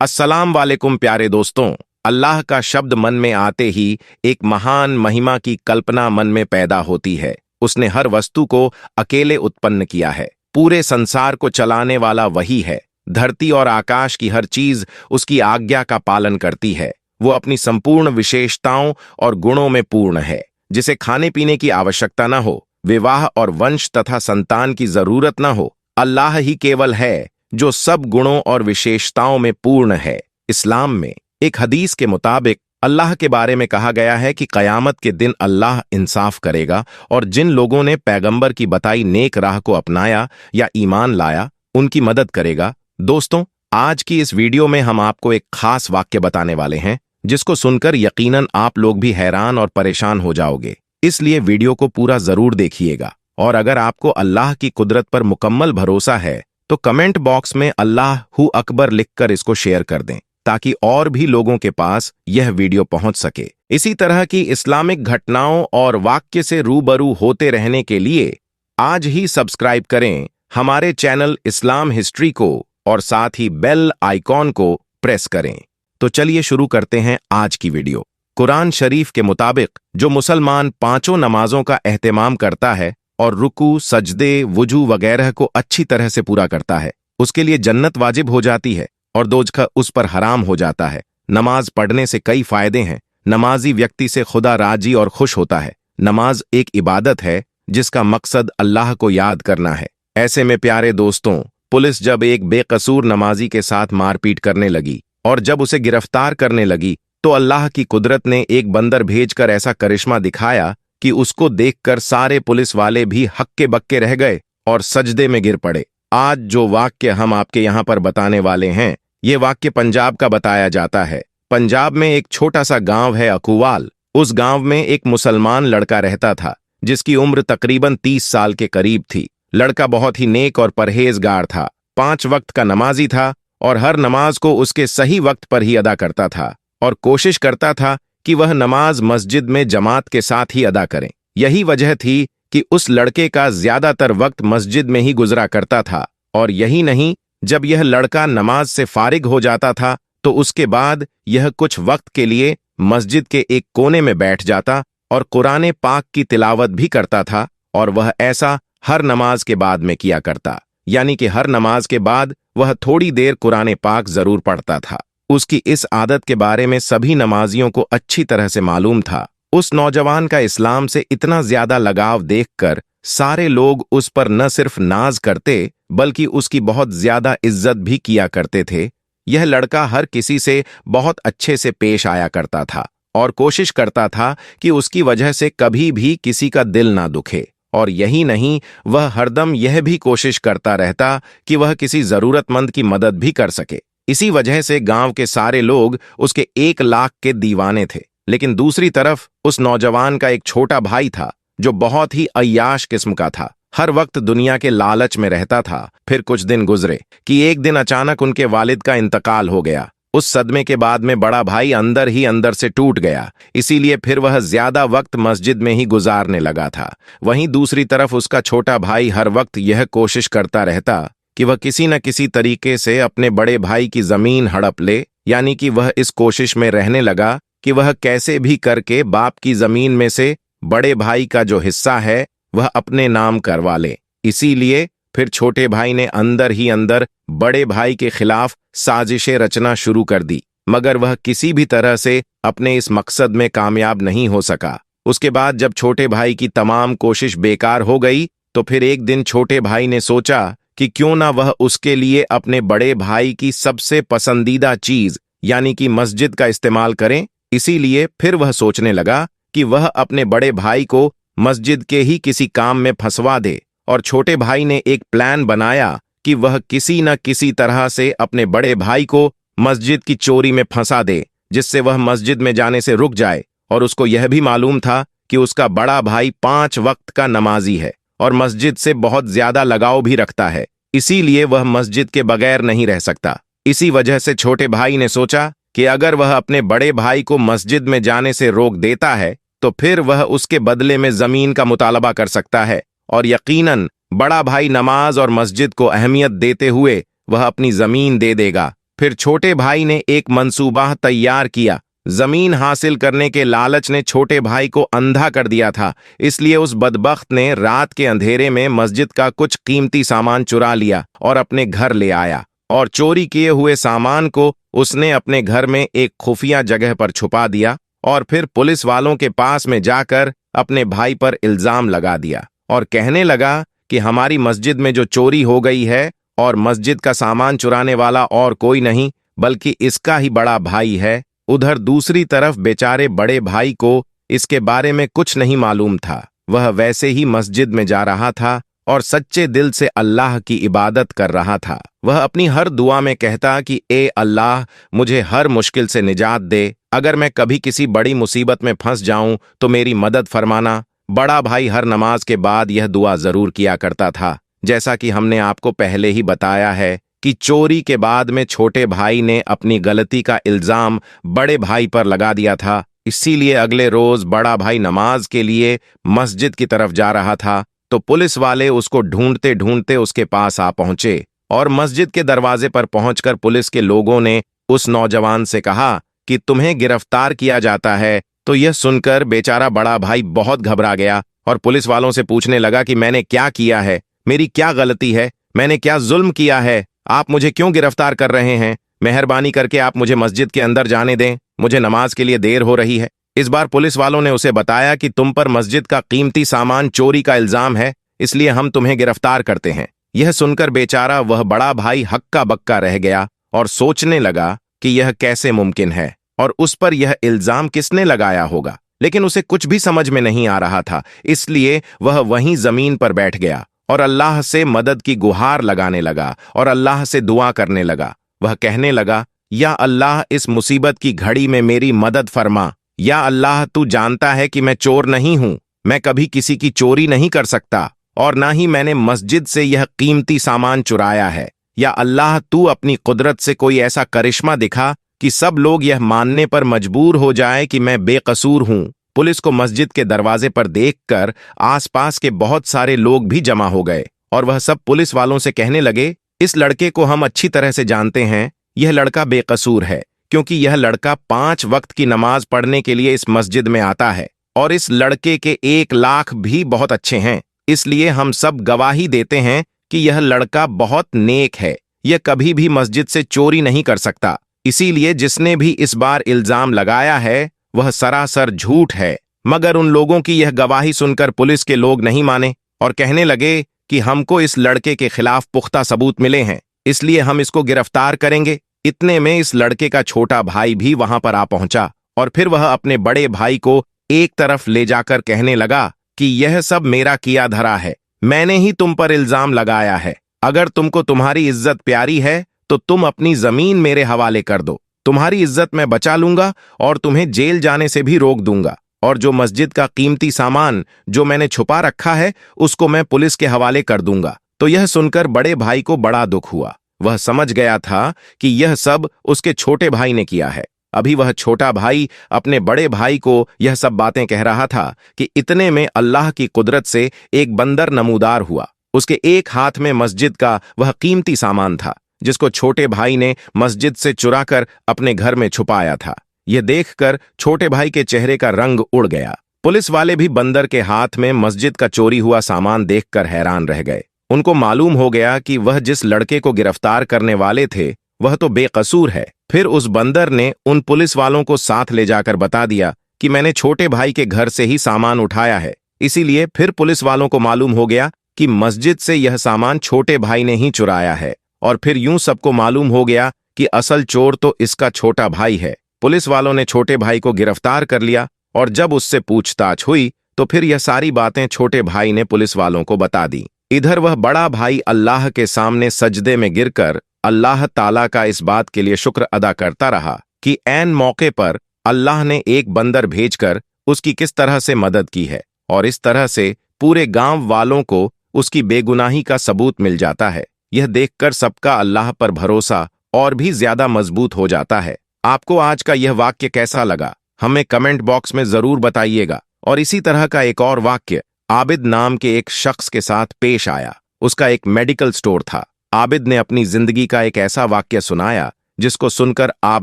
अस्सलाम वालेकुम प्यारे दोस्तों। अल्लाह का शब्द मन में आते ही एक महान महिमा की कल्पना मन में पैदा होती है। उसने हर वस्तु को अकेले उत्पन्न किया है। पूरे संसार को चलाने वाला वही है। धरती और आकाश की हर चीज उसकी आज्ञा का पालन करती है। वो अपनी संपूर्ण विशेषताओं और गुणों में पूर्ण है। जिसे खाने पीने की आवश्यकता न हो, विवाह और वंश तथा संतान की जरूरत न हो, अल्लाह ही केवल है जो सब गुणों और विशेषताओं में पूर्ण है। इस्लाम में एक हदीस के मुताबिक अल्लाह के बारे में कहा गया है कि कयामत के दिन अल्लाह इंसाफ करेगा और जिन लोगों ने पैगंबर की बताई नेक राह को अपनाया या ईमान लाया, उनकी मदद करेगा। दोस्तों, आज की इस वीडियो में हम आपको एक खास वाक्य बताने वाले हैं जिसको सुनकर यकीनन आप लोग भी हैरान और परेशान हो जाओगे। इसलिए वीडियो को पूरा जरूर देखिएगा। और अगर आपको अल्लाह की कुदरत पर मुकम्मल भरोसा है तो कमेंट बॉक्स में अल्लाह हू अकबर लिखकर इसको शेयर कर दें ताकि और भी लोगों के पास यह वीडियो पहुंच सके। इसी तरह की इस्लामिक घटनाओं और वाक्य से रूबरू होते रहने के लिए आज ही सब्सक्राइब करें हमारे चैनल इस्लाम हिस्ट्री को और साथ ही बेल आइकॉन को प्रेस करें। तो चलिए शुरू करते हैं आज की वीडियो। कुरान शरीफ के मुताबिक जो मुसलमान पांचों नमाजों का एहतमाम करता है और रुकू, सजदे, वुजू वगैरह को अच्छी तरह से पूरा करता है, उसके लिए जन्नत वाजिब हो जाती है और दोजख उस पर हराम हो जाता है। नमाज पढ़ने से कई फायदे हैं। नमाजी व्यक्ति से खुदा राजी और खुश होता है। नमाज एक इबादत है जिसका मकसद अल्लाह को याद करना है। ऐसे में प्यारे दोस्तों, पुलिस जब एक बेकसूर नमाजी के साथ मारपीट करने लगी और जब उसे गिरफ्तार करने लगी तो अल्लाह की कुदरत ने एक बंदर भेजकर ऐसा करिश्मा दिखाया कि उसको देखकर सारे पुलिस वाले भी हक्के बक्के रह गए और सजदे में गिर पड़े। आज जो वाक्य हम आपके यहाँ पर बताने वाले हैं, ये वाक्य पंजाब का बताया जाता है। पंजाब में एक छोटा सा गांव है अकूवाल। उस गांव में एक मुसलमान लड़का रहता था जिसकी उम्र तकरीबन 30 साल के करीब थी। लड़का बहुत ही नेक और परहेजगार था। 5 वक्त का नमाजी था और हर नमाज को उसके सही वक्त पर ही अदा करता था और कोशिश करता था कि वह नमाज मस्जिद में जमात के साथ ही अदा करें। यही वजह थी कि उस लड़के का ज्यादातर वक्त मस्जिद में ही गुजरा करता था। और यही नहीं, जब यह लड़का नमाज से फारिग हो जाता था तो उसके बाद यह कुछ वक्त के लिए मस्जिद के एक कोने में बैठ जाता और कुरान पाक की तिलावत भी करता था। और वह ऐसा हर नमाज के बाद में किया करता, यानी कि हर नमाज के बाद वह थोड़ी देर कुरान पाक जरूर पढ़ता था। उसकी इस आदत के बारे में सभी नमाजियों को अच्छी तरह से मालूम था। उस नौजवान का इस्लाम से इतना ज्यादा लगाव देखकर सारे लोग उस पर न सिर्फ नाज करते बल्कि उसकी बहुत ज्यादा इज्जत भी किया करते थे। यह लड़का हर किसी से बहुत अच्छे से पेश आया करता था और कोशिश करता था कि उसकी वजह से कभी भी किसी का दिल ना दुखे। और यही नहीं, वह हरदम यह भी कोशिश करता रहता कि वह किसी जरूरतमंद की मदद भी कर सके। इसी वजह से गांव के सारे लोग उसके 1 लाख के दीवाने थे। लेकिन दूसरी तरफ उस नौजवान का एक छोटा भाई था जो बहुत ही अय्याश किस्म का था। हर वक्त दुनिया के लालच में रहता था। फिर कुछ दिन गुजरे कि एक दिन अचानक उनके वालिद का इंतकाल हो गया। उस सदमे के बाद में बड़ा भाई अंदर ही अंदर से टूट गया। इसीलिए फिर वह ज्यादा वक्त मस्जिद में ही गुजारने लगा था। वहीं दूसरी तरफ उसका छोटा भाई हर वक्त यह कोशिश करता रहता कि वह किसी न किसी तरीके से अपने बड़े भाई की जमीन हड़प ले, यानी कि वह इस कोशिश में रहने लगा कि वह कैसे भी करके बाप की जमीन में से बड़े भाई का जो हिस्सा है वह अपने नाम करवा ले। इसीलिए फिर छोटे भाई ने अंदर ही अंदर बड़े भाई के खिलाफ साजिशें रचना शुरू कर दी, मगर वह किसी भी तरह से अपने इस मकसद में कामयाब नहीं हो सका। उसके बाद जब छोटे भाई की तमाम कोशिश बेकार हो गई तो फिर एक दिन छोटे भाई ने सोचा कि क्यों ना वह उसके लिए अपने बड़े भाई की सबसे पसंदीदा चीज यानी कि मस्जिद का इस्तेमाल करें। इसीलिए फिर वह सोचने लगा कि वह अपने बड़े भाई को मस्जिद के ही किसी काम में फंसवा दे। और छोटे भाई ने एक प्लान बनाया कि वह किसी न किसी तरह से अपने बड़े भाई को मस्जिद की चोरी में फंसा दे, जिससे वह मस्जिद में जाने से रुक जाए। और उसको यह भी मालूम था कि उसका बड़ा भाई 5 वक्त का नमाजी है और मस्जिद से बहुत ज्यादा लगाव भी रखता है। इसीलिए वह मस्जिद के बगैर नहीं रह सकता। इसी वजह से छोटे भाई ने सोचा कि अगर वह अपने बड़े भाई को मस्जिद में जाने से रोक देता है तो फिर वह उसके बदले में जमीन का मुतालबा कर सकता है। और यकीनन बड़ा भाई नमाज और मस्जिद को अहमियत देते हुए वह अपनी जमीन दे देगा। फिर छोटे भाई ने एक मंसूबा तैयार किया। जमीन हासिल करने के लालच ने छोटे भाई को अंधा कर दिया था, इसलिए उस बदबख्त ने रात के अंधेरे में मस्जिद का कुछ कीमती सामान चुरा लिया और अपने घर ले आया। और चोरी किए हुए सामान को उसने अपने घर में एक खुफिया जगह पर छुपा दिया और फिर पुलिस वालों के पास में जाकर अपने भाई पर इल्जाम लगा दिया और कहने लगा कि हमारी मस्जिद में जो चोरी हो गई है और मस्जिद का सामान चुराने वाला और कोई नहीं बल्कि इसका ही बड़ा भाई है। उधर दूसरी तरफ बेचारे बड़े भाई को इसके बारे में कुछ नहीं मालूम था। वह वैसे ही मस्जिद में जा रहा था और सच्चे दिल से अल्लाह की इबादत कर रहा था। वह अपनी हर दुआ में कहता कि ए अल्लाह, मुझे हर मुश्किल से निजात दे। अगर मैं कभी किसी बड़ी मुसीबत में फंस जाऊं तो मेरी मदद फरमाना। बड़ा भाई हर नमाज के बाद यह दुआ जरूर किया करता था। जैसा कि हमने आपको पहले ही बताया है कि चोरी के बाद में छोटे भाई ने अपनी गलती का इल्जाम बड़े भाई पर लगा दिया था। इसीलिए अगले रोज बड़ा भाई नमाज के लिए मस्जिद की तरफ जा रहा था तो पुलिस वाले उसको ढूंढते ढूंढते उसके पास आ पहुंचे और मस्जिद के दरवाजे पर पहुंचकर पुलिस के लोगों ने उस नौजवान से कहा कि तुम्हें गिरफ्तार किया जाता है। तो यह सुनकर बेचारा बड़ा भाई बहुत घबरा गया और पुलिस वालों से पूछने लगा कि मैंने क्या किया है, मेरी क्या गलती है, मैंने क्या जुल्म किया है, आप मुझे क्यों गिरफ्तार कर रहे हैं? मेहरबानी करके आप मुझे मस्जिद के अंदर जाने दें, मुझे नमाज के लिए देर हो रही है। इस बार पुलिस वालों ने उसे बताया कि तुम पर मस्जिद का कीमती सामान चोरी का इल्जाम है, इसलिए हम तुम्हें गिरफ्तार करते हैं। यह सुनकर बेचारा वह बड़ा भाई हक्का बक्का रह गया और सोचने लगा कि यह कैसे मुमकिन है और उस पर यह इल्जाम किसने लगाया होगा। लेकिन उसे कुछ भी समझ में नहीं आ रहा था, इसलिए वह वहीं जमीन पर बैठ गया और अल्लाह से मदद की गुहार लगाने लगा और अल्लाह से दुआ करने लगा। वह कहने लगा, या अल्लाह, इस मुसीबत की घड़ी में मेरी मदद फरमा। या अल्लाह, तू जानता है कि मैं चोर नहीं हूं, मैं कभी किसी की चोरी नहीं कर सकता और ना ही मैंने मस्जिद से यह कीमती सामान चुराया है। या अल्लाह, तू अपनी कुदरत से कोई ऐसा करिश्मा दिखा कि सब लोग यह मानने पर मजबूर हो जाए कि मैं बेकसूर हूं। पुलिस को मस्जिद के दरवाजे पर देखकर आसपास के बहुत सारे लोग भी जमा हो गए और वह सब पुलिस वालों से कहने लगे, इस लड़के को हम अच्छी तरह से जानते हैं, यह लड़का बेकसूर है क्योंकि यह लड़का 5 वक्त की नमाज पढ़ने के लिए इस मस्जिद में आता है और इस लड़के के 1 लाख भी बहुत अच्छे हैं। इसलिए हम सब गवाही देते हैं कि यह लड़का बहुत नेक है, यह कभी भी मस्जिद से चोरी नहीं कर सकता। इसीलिए जिसने भी इस बार इल्जाम लगाया है वह सरासर झूठ है। मगर उन लोगों की यह गवाही सुनकर पुलिस के लोग नहीं माने और कहने लगे कि हमको इस लड़के के खिलाफ पुख्ता सबूत मिले हैं, इसलिए हम इसको गिरफ्तार करेंगे। इतने में इस लड़के का छोटा भाई भी वहां पर आ पहुंचा और फिर वह अपने बड़े भाई को एक तरफ ले जाकर कहने लगा कि यह सब मेरा किया धरा है, मैंने ही तुम पर इल्जाम लगाया है। अगर तुमको तुम्हारी इज्जत प्यारी है तो तुम अपनी जमीन मेरे हवाले कर दो, तुम्हारी इज्जत मैं बचा लूंगा और तुम्हें जेल जाने से भी रोक दूंगा। और जो मस्जिद का कीमती सामान जो मैंने छुपा रखा है उसको मैं पुलिस के हवाले कर दूंगा। तो यह सुनकर बड़े भाई को बड़ा दुख हुआ। वह समझ गया था कि यह सब उसके छोटे भाई ने किया है। अभी वह छोटा भाई अपने बड़े भाई को यह सब बातें कह रहा था कि इतने में अल्लाह की कुदरत से एक बंदर नमूदार हुआ। उसके एक हाथ में मस्जिद का वह कीमती सामान था जिसको छोटे भाई ने मस्जिद से चुराकर अपने घर में छुपाया था। यह देखकर छोटे भाई के चेहरे का रंग उड़ गया। पुलिस वाले भी बंदर के हाथ में मस्जिद का चोरी हुआ सामान देखकर हैरान रह गए। उनको मालूम हो गया कि वह जिस लड़के को गिरफ्तार करने वाले थे वह तो बेकसूर है। फिर उस बंदर ने उन पुलिस वालों को साथ ले जाकर बता दिया कि मैंने छोटे भाई के घर से ही सामान उठाया है। इसीलिए फिर पुलिस वालों को मालूम हो गया कि मस्जिद से यह सामान छोटे भाई ने ही चुराया है और फिर यूं सबको मालूम हो गया कि असल चोर तो इसका छोटा भाई है। पुलिस वालों ने छोटे भाई को गिरफ्तार कर लिया और जब उससे पूछताछ हुई तो फिर यह सारी बातें छोटे भाई ने पुलिस वालों को बता दी। इधर वह बड़ा भाई अल्लाह के सामने सजदे में गिरकर अल्लाह ताला का इस बात के लिए शुक्र अदा करता रहा कि ऐन मौके पर अल्लाह ने एक बंदर भेजकर उसकी किस तरह से मदद की है और इस तरह से पूरे गांव वालों को उसकी बेगुनाही का सबूत मिल जाता है। यह देखकर सबका अल्लाह पर भरोसा और भी ज्यादा मजबूत हो जाता है। आपको आज का यह वाक्य कैसा लगा हमें कमेंट बॉक्स में जरूर बताइएगा। और इसी तरह का एक और वाक्य आबिद नाम के एक शख्स के साथ पेश आया। उसका एक मेडिकल स्टोर था। आबिद ने अपनी जिंदगी का एक ऐसा वाक्य सुनाया जिसको सुनकर आप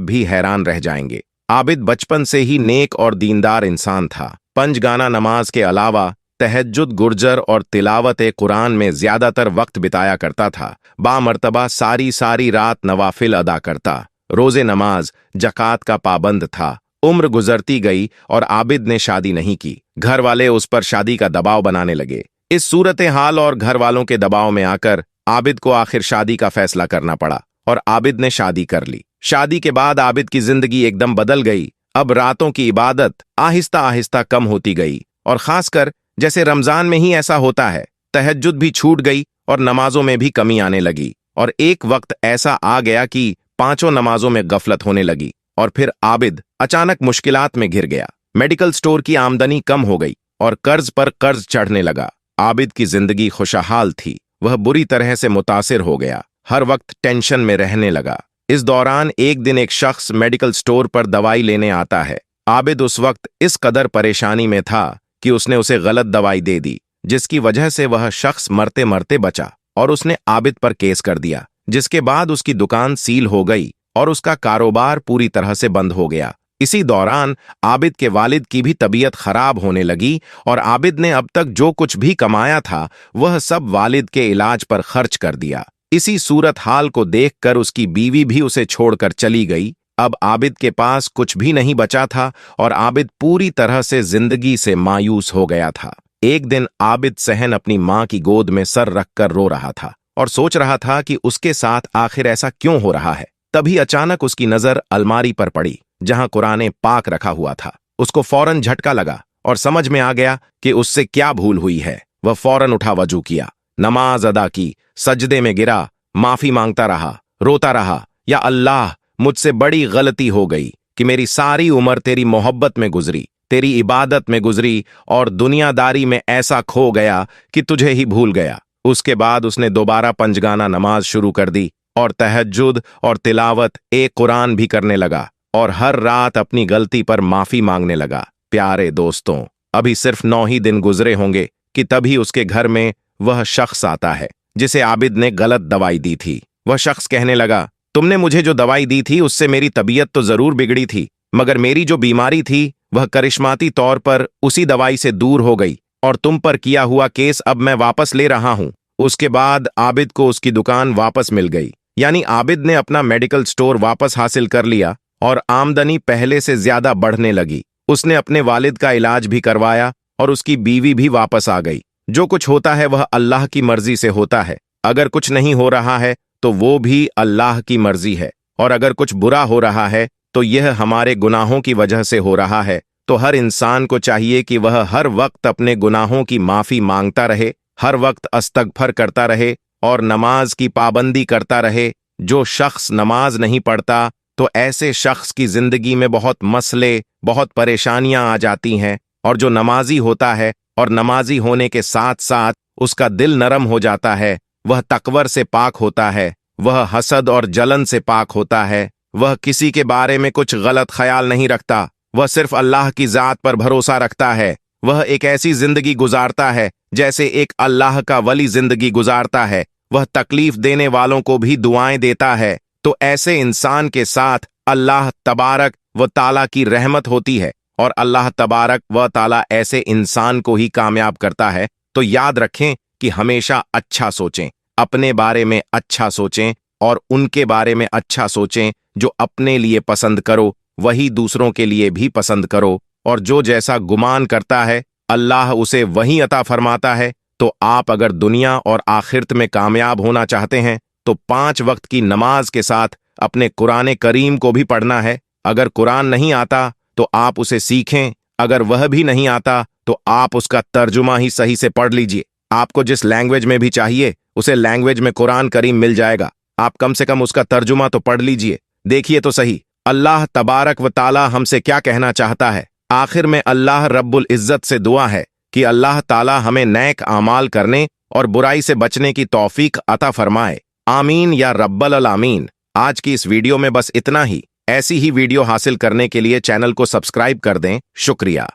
भी हैरान रह जाएंगे। आबिद बचपन से ही नेक और दीनदार इंसान था। पंजगाना नमाज के अलावा तहज्जुद, गुर्जर और तिलावत कुरान में ज्यादातर वक्त बिताया करता था। बामर्तबा सारी सारी रात नवाफिल अदा करता। रोजे नमाज, जकात का पाबंद था। उम्र गुजरती गई और आबिद ने शादी नहीं की। घर वाले उस पर शादी का दबाव बनाने लगे। इस सूरत हाल और घर वालों के दबाव में आकर आबिद को आखिर शादी का फैसला करना पड़ा और आबिद ने शादी कर ली। शादी के बाद आबिद की जिंदगी एकदम बदल गई। अब रातों की इबादत आहिस्ता आहिस्ता कम होती गई और खासकर जैसे रमजान में ही ऐसा होता है, तहज्जुद भी छूट गई और नमाजों में भी कमी आने लगी। और एक वक्त ऐसा आ गया कि 5 नमाजों में गफलत होने लगी और फिर आबिद अचानक मुश्किलात में घिर गया। मेडिकल स्टोर की आमदनी कम हो गई और कर्ज पर कर्ज चढ़ने लगा। आबिद की जिंदगी खुशहाल थी, वह बुरी तरह से मुतासिर हो गया। हर वक्त टेंशन में रहने लगा। इस दौरान एक दिन एक शख्स मेडिकल स्टोर पर दवाई लेने आता है। आबिद उस वक्त इस कदर परेशानी में था कि उसने उसे गलत दवाई दे दी, जिसकी वजह से वह शख्स मरते मरते बचा और उसने आबिद पर केस कर दिया, जिसके बाद उसकी दुकान सील हो गई और उसका कारोबार पूरी तरह से बंद हो गया। इसी दौरान आबिद के वालिद की भी तबीयत खराब होने लगी और आबिद ने अब तक जो कुछ भी कमाया था वह सब वालिद के इलाज पर खर्च कर दिया। इसी सूरत हाल को देखकर उसकी बीवी भी उसे छोड़कर चली गई। अब आबिद के पास कुछ भी नहीं बचा था और आबिद पूरी तरह से जिंदगी से मायूस हो गया था। एक दिन आबिद सहन अपनी मां की गोद में सर रखकर रो रहा था और सोच रहा था कि उसके साथ आखिर ऐसा क्यों हो रहा है। तभी अचानक उसकी नजर अलमारी पर पड़ी जहां कुरान पाक रखा हुआ था। उसको फौरन झटका लगा और समझ में आ गया कि उससे क्या भूल हुई है। वह फौरन उठा, वजू किया, नमाज अदा की, सजदे में गिरा, माफी मांगता रहा, रोता रहा, या अल्लाह, मुझसे बड़ी गलती हो गई कि मेरी सारी उम्र तेरी मोहब्बत में गुजरी, तेरी इबादत में गुजरी और दुनियादारी में ऐसा खो गया कि तुझे ही भूल गया। उसके बाद उसने दोबारा पंजगाना नमाज शुरू कर दी और तहज्जुद और तिलावत कुरान भी करने लगा और हर रात अपनी गलती पर माफी मांगने लगा। प्यारे दोस्तों, अभी सिर्फ 9 ही दिन गुजरे होंगे कि तभी उसके घर में वह शख्स आता है जिसे आबिद ने गलत दवाई दी थी। वह शख्स कहने लगा, तुमने मुझे जो दवाई दी थी उससे मेरी तबीयत तो जरूर बिगड़ी थी, मगर मेरी जो बीमारी थी वह करिश्माती तौर पर उसी दवाई से दूर हो गई और तुम पर किया हुआ केस अब मैं वापस ले रहा हूं। उसके बाद आबिद को उसकी दुकान वापस मिल गई, यानी आबिद ने अपना मेडिकल स्टोर वापस हासिल कर लिया और आमदनी पहले से ज्यादा बढ़ने लगी। उसने अपने वालिद का इलाज भी करवाया और उसकी बीवी भी वापस आ गई। जो कुछ होता है वह अल्लाह की मर्जी से होता है। अगर कुछ नहीं हो रहा है तो वो भी अल्लाह की मर्जी है, और अगर कुछ बुरा हो रहा है तो यह हमारे गुनाहों की वजह से हो रहा है। तो हर इंसान को चाहिए कि वह हर वक्त अपने गुनाहों की माफी मांगता रहे, हर वक्त अस्तगफर करता रहे और नमाज की पाबंदी करता रहे। जो शख्स नमाज नहीं पढ़ता तो ऐसे शख्स की जिंदगी में बहुत मसले, बहुत परेशानियां आ जाती हैं, और जो नमाजी होता है और नमाजी होने के साथ साथ उसका दिल नरम हो जाता है, वह तकवर से पाक होता है, वह हसद और जलन से पाक होता है, वह किसी के बारे में कुछ गलत ख्याल नहीं रखता, वह सिर्फ अल्लाह की जात पर भरोसा रखता है। वह एक ऐसी जिंदगी गुजारता है जैसे एक अल्लाह का वली जिंदगी गुजारता है। वह तकलीफ देने वालों को भी दुआएं देता है। तो ऐसे इंसान के साथ अल्लाह तबारक व ताला की रहमत होती है और अल्लाह तबारक व ताला ऐसे इंसान को ही कामयाब करता है। तो याद रखें कि हमेशा अच्छा सोचें, अपने बारे में अच्छा सोचें और उनके बारे में अच्छा सोचें। जो अपने लिए पसंद करो वही दूसरों के लिए भी पसंद करो, और जो जैसा गुमान करता है अल्लाह उसे वही अता फरमाता है। तो आप अगर दुनिया और आखिरत में कामयाब होना चाहते हैं तो 5 वक्त की नमाज के साथ अपने कुरान करीम को भी पढ़ना है। अगर कुरान नहीं आता तो आप उसे सीखें, अगर वह भी नहीं आता तो आप उसका तर्जुमा ही सही से पढ़ लीजिए। आपको जिस लैंग्वेज में भी चाहिए उसे लैंग्वेज में कुरान करीम मिल जाएगा। आप कम से कम उसका तर्जुमा तो पढ़ लीजिए। देखिए तो सही अल्लाह तबारक व ताला हमसे क्या कहना चाहता है। आखिर में अल्लाह रब्बुल इज्जत से दुआ है कि अल्लाह ताला हमें नेक आमाल करने और बुराई से बचने की तौफीक अता फरमाए। आमीन या रब्बल आमीन। आज की इस वीडियो में बस इतना ही। ऐसी ही वीडियो हासिल करने के लिए चैनल को सब्सक्राइब कर दें। शुक्रिया।